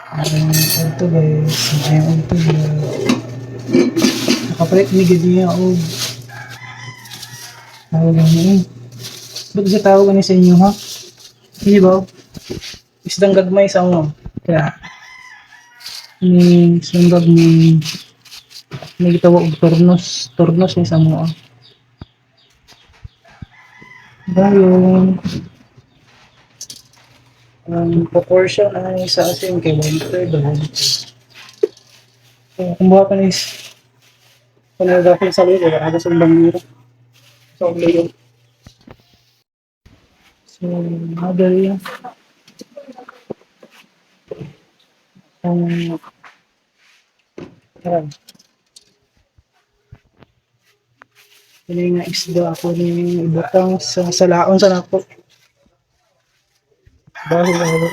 Ito guys, ngayon ito nakapalit ni Gadiya o tawag niya eh. Ba't siya tawag ni sa inyo ha? Hindi ba? Isdang gagmay sa mo. Kaya, ni isdang gagmay, may gitawag og turnos ni sa mo. Dayon, ang proportion ay sa asin kay 1/3 daw. So, kung buha pa ni panagapin sa lilo, ada sa bangiro. So, lilo. So, madali yan. Ang, yan. Ini nga isda ako ni ibutang sa laon sa nako. Dahil ako.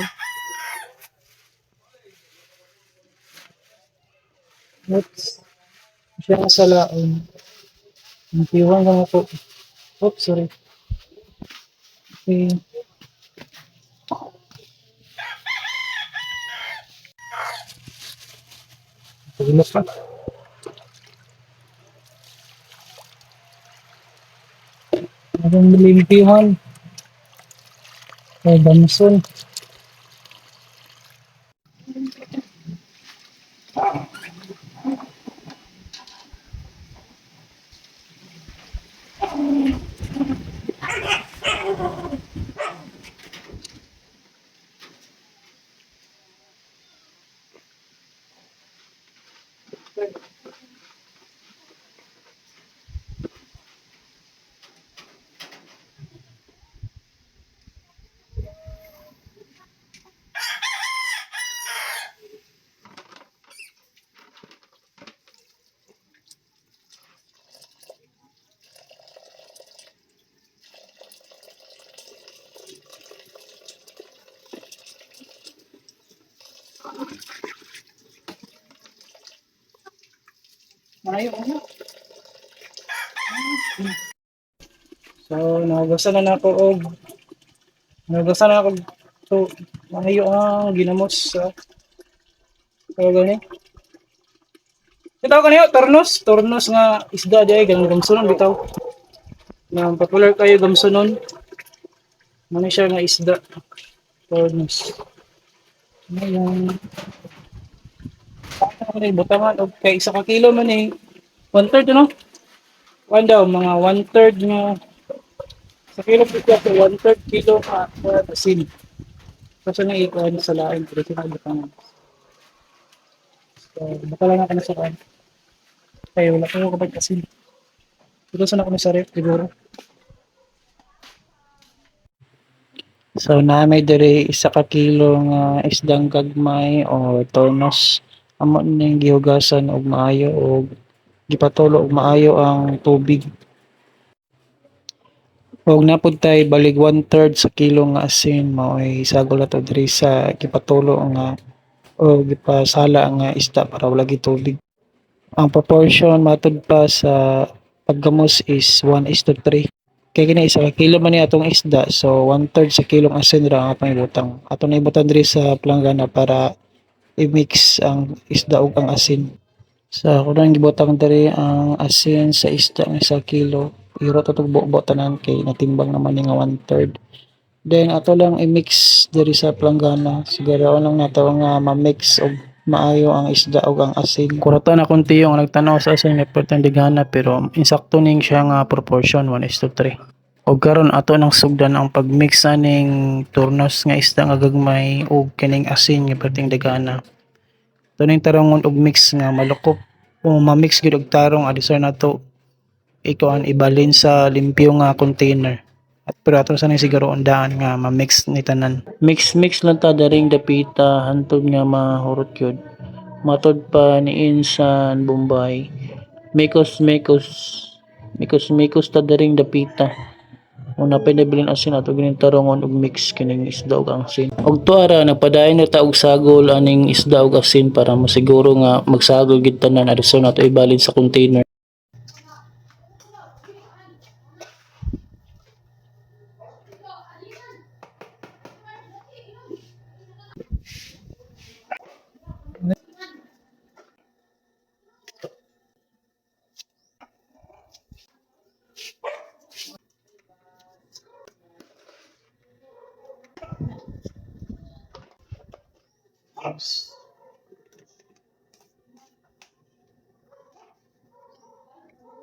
Oops. Siya nga sa laon. Natiwan lang ako. Oops, sorry. Okay. Pagulok pa. Anong nilimpihan? Kay Damson. Mayo ano? So, nagasan na ako og nagasan na ako so mayo ang ginamos sa gani. Bitaw kaniyo turnos nga isda jay ganung gamsunon bitaw. Na popular kayo gamsunon. Mano siya nga isda turnos. Ngayon, ako na butangan og kay isa ka kilo man eh. 1/3 no? Kuan daw mga 1/3 nga sa kilo po siya so 1/3 kilo ka asin. Kasi na ikuan sa lain pero sinabutangan. So, baka lang ako na sa kuan. Kaya wala ko kapag asin. Dito sana ako sa ref siguro. So naamay diri isa ka kilo nga isdang gagmay o turnos. Amo ning gihugasan og maayo og gipatulo og maayo ang tubig. Og napud tay balig 1/3 sa kilo nga asin mao'y sagol ato diri sa gipatulo nga o gipasala nga isda para wala gyud tubig. Ang proportion matud pa sa paggamos is 1:3. Kay kini isa ka kilo man ni atong isda so 1/3 sa kilong asin ra ang atong ibutang. Aton na ibutang diri sa planggana para i-mix ang isda ug ang asin. Sa ako nang gibutang diri ang asin sa isda nga 1 kilo. Iro to tugbo tanan kay natimbang naman ni nga 1/3. Then ato lang i-mix diri sa planggana. Siguro lang nato nga ma-mix og maayo ang isda ug ang asin. Kuratan akong tiyo nga nagtanaw sa asin nga pertindigana pero insakto ning siya nga proportion 1:3. Og karon ato nang sugdan ang pagmix aning turnos nga isda nga gagmay ug kining asin nga pertindigana. Tuning tarongon og mix nga malukop o ma-mix gyud og tarong adisar nato ikuan ibalin sa limpyo nga container. At pero ato sa ni siguro undahan nga ma-mix ni tanan. Mix lang ta daring dapita hantod nga mahurot gyud. Matod pa ni Insan Bombay. Mikos ta daring dapita. Una pinabilin asin ato gining tarongon og mix kining isda ug asin. Og tuara nagpadayon na ta og sagol aning isda ug asin para masiguro nga magsagol gid tanan adto nato ibalin sa container.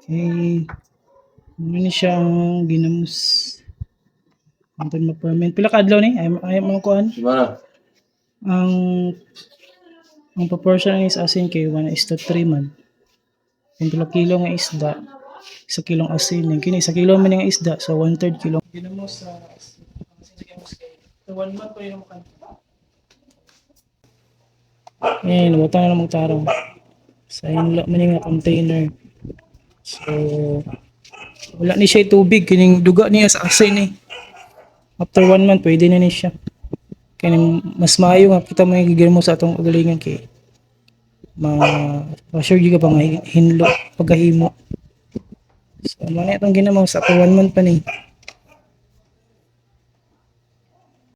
Okay. Ano ni siya ang ginamos. Antong ma-ferment. Pila ka adlaw ni? Ay mo kuan. Ang proportion is asin kay 1:3 man. Yung 2 kilo nga isda, 1 kilong asin. Yung kini 1 kilo man nga isda, so 1/3 kilo. Ginamos sa asin sa ginamos kay. So 1 month pa yung makan. Eh, nabutang na namang tarong. Sa inla man nga container. So, wala ni siya tubig. Kining duga niya sa asin eh. After 1 month, pwede na ni siya. Kaya mas maayo nga kita mo yung mo sa atong ugalingan kay ma-sure juga pa nga hinlo pagkahimo. So, muna itong ginamaw sa 1 month pa ni.